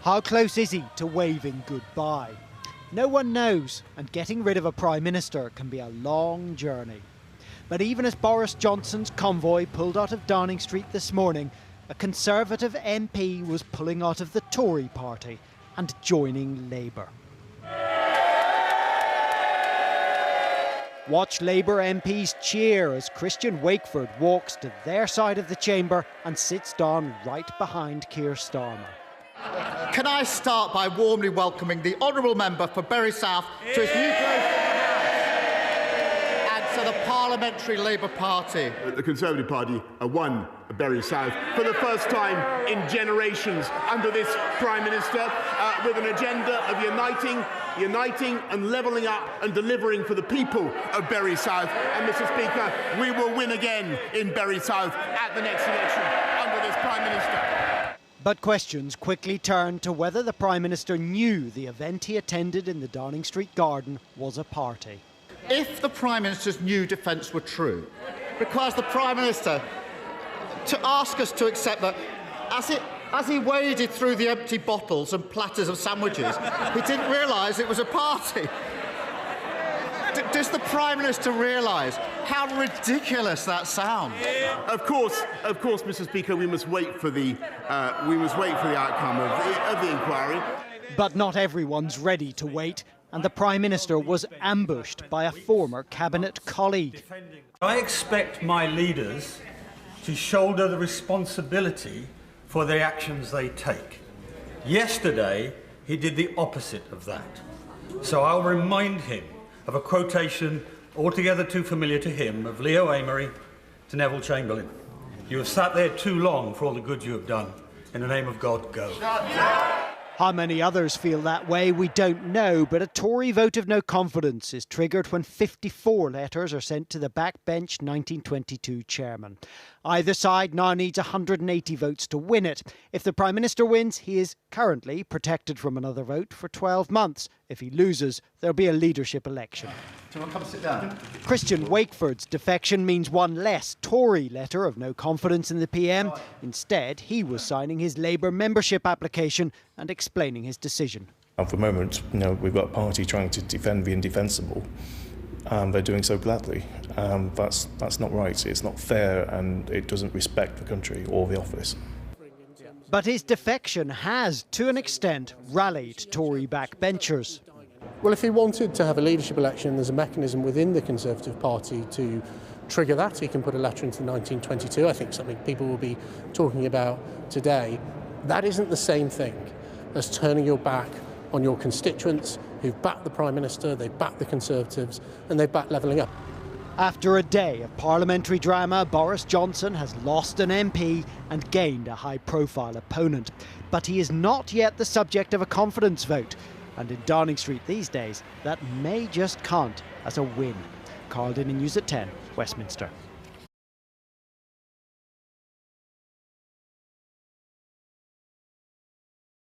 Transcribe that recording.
How close is he to waving goodbye? No one knows, and getting rid of a Prime Minister can be a long journey. But even as Boris Johnson's convoy pulled out of Downing Street this morning, a Conservative MP was pulling out of the Tory party and joining Labour. Watch Labour MPs cheer as Christian Wakeford walks to their side of the chamber and sits down right behind Keir Starmer. Can I start by warmly welcoming the honourable member for Bury South to his new place and to the Parliamentary Labour Party. The Conservative Party won Bury South for the first time in generations under this Prime Minister, with an agenda of uniting and levelling up and delivering for the people of Bury South. And, Mr. Speaker, we will win again in Bury South at the next election under this Prime Minister. But questions quickly turned to whether the Prime Minister knew the event he attended in the Downing Street garden was a party. If the Prime Minister's new defence were true, requires the Prime Minister to ask us to accept that as he waded through the empty bottles and platters of sandwiches, he didn't realise it was a party. Does the Prime Minister realise how ridiculous that sounds? Of course, Mr. Speaker, we must wait for the outcome of the inquiry. But not everyone's ready to wait, and the Prime Minister was ambushed by a former cabinet colleague. I expect my leaders to shoulder the responsibility for the actions they take. Yesterday, he did the opposite of that. So I'll remind him of a quotation altogether too familiar to him of Leo Amery to Neville Chamberlain. You have sat there too long for all the good you have done. In the name of God, go. How many others feel that way, we don't know, but a Tory vote of no confidence is triggered when 54 letters are sent to the backbench 1922 chairman. Either side now needs 180 votes to win it. If the Prime Minister wins, he is currently protected from another vote for 12 months. If he loses, there'll be a leadership election. Do you want to come sit down? Christian Wakeford's defection means one less Tory letter of no confidence in the PM. Instead, he was signing his Labour membership application and explaining his decision. For the moment, we've got a party trying to defend the indefensible. They're doing so gladly. That's not right. It's not fair, and it doesn't respect the country or the office. But his defection has, to an extent, rallied Tory backbenchers. Well, if he wanted to have a leadership election, there's a mechanism within the Conservative Party to trigger that. He can put a letter into 1922. I think something people will be talking about today. That isn't the same thing as turning your back on your constituents who've backed the Prime Minister, they've backed the Conservatives, and they've backed levelling up. After a day of parliamentary drama, Boris Johnson has lost an MP and gained a high-profile opponent. But he is not yet the subject of a confidence vote. And in Downing Street these days, that may just count as a win. Carl Dinning, News at 10, Westminster.